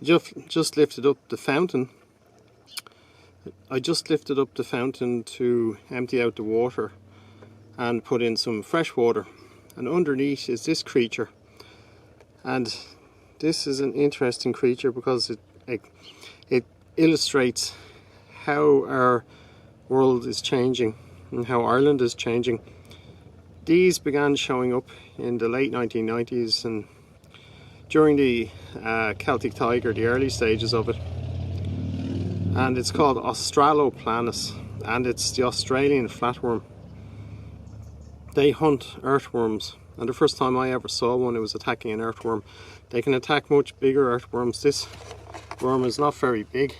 I just lifted up the fountain. I just lifted up the fountain to empty out the water and put in some fresh water, and underneath is this creature. And this is an interesting creature because it illustrates how our world is changing and how Ireland is changing. These began showing up in the late 1990s and during the Celtic Tiger, the early stages of it. And it's called Australoplanus, and it's the Australian flatworm. They hunt earthworms, and the first time I ever saw one, it was attacking an earthworm. They can attack much bigger earthworms. This worm is not very big.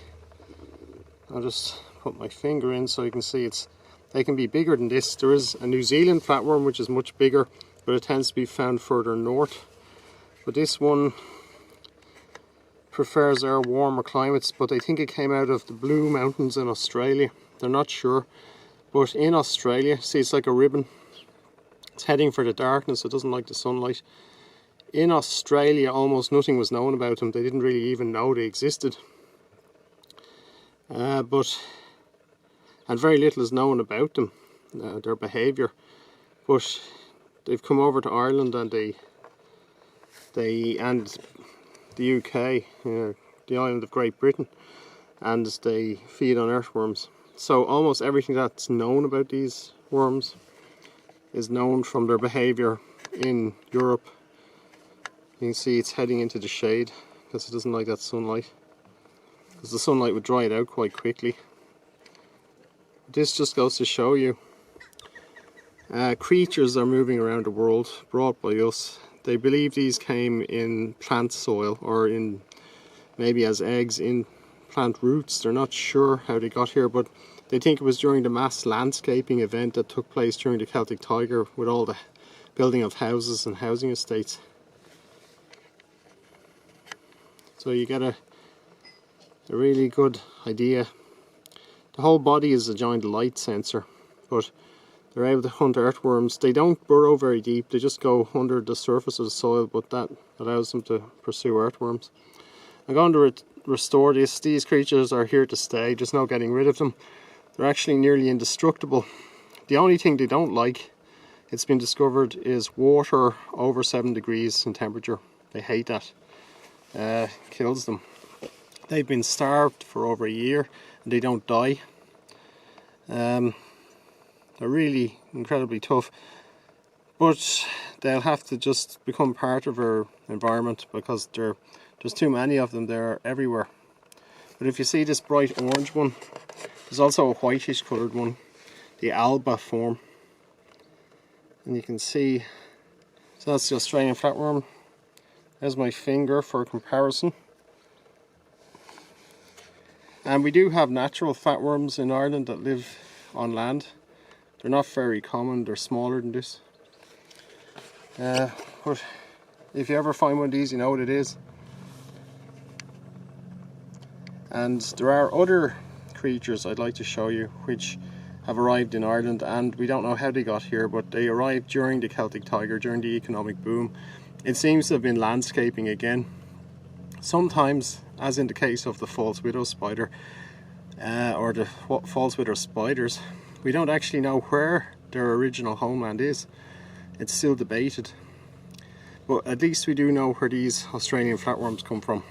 I'll just put my finger in so you can see they can be bigger than this. There is a New Zealand flatworm which is much bigger, but it tends to be found further north. But this one prefers our warmer climates, but I think it came out of the Blue Mountains in Australia. They're not sure, but in Australia, see, it's like a ribbon. It's heading for the darkness, it doesn't like the sunlight. In Australia, almost nothing was known about them. They didn't really even know they existed. And very little is known about them, their behaviour. But they've come over to Ireland and and the UK, the island of Great Britain, and they feed on earthworms. So almost everything that's known about these worms is known from their behaviour in Europe. You can see it's heading into the shade because it doesn't like that sunlight, because the sunlight would dry it out quite quickly. This just goes to show you creatures are moving around the world brought by us. They believe these came in plant soil or in maybe as eggs in plant roots. They're not sure how they got here, but they think it was during the mass landscaping event that took place during the Celtic Tiger with all the building of houses and housing estates. So you get a really good idea. The whole body is a giant light sensor, but they're able to hunt earthworms. They don't burrow very deep, they just go under the surface of the soil, but that allows them to pursue earthworms. I'm going to restore this. These creatures are here to stay, there's no getting rid of them. They're actually nearly indestructible. The only thing they don't like, it's been discovered, is water over 7 degrees in temperature. They hate that. Kills them. They've been starved for over a year and they don't die. They're really incredibly tough, but they'll have to just become part of our environment because there's too many of them. They're everywhere. But if you see this bright orange one, there's also a whitish coloured one, the alba form, and you can see, so that's the Australian flatworm. There's my finger for comparison. And we do have natural flatworms in Ireland that live on land. They're not very common, they're smaller than this. But if you ever find one of these, you know what it is. And there are other creatures I'd like to show you which have arrived in Ireland, and we don't know how they got here, but they arrived during the Celtic Tiger, during the economic boom. It seems to have been landscaping again. Sometimes, as in the case of the false widow spider, or the false widow spiders, we don't actually know where their original homeland is. It's still debated. But at least we do know where these Australian flatworms come from.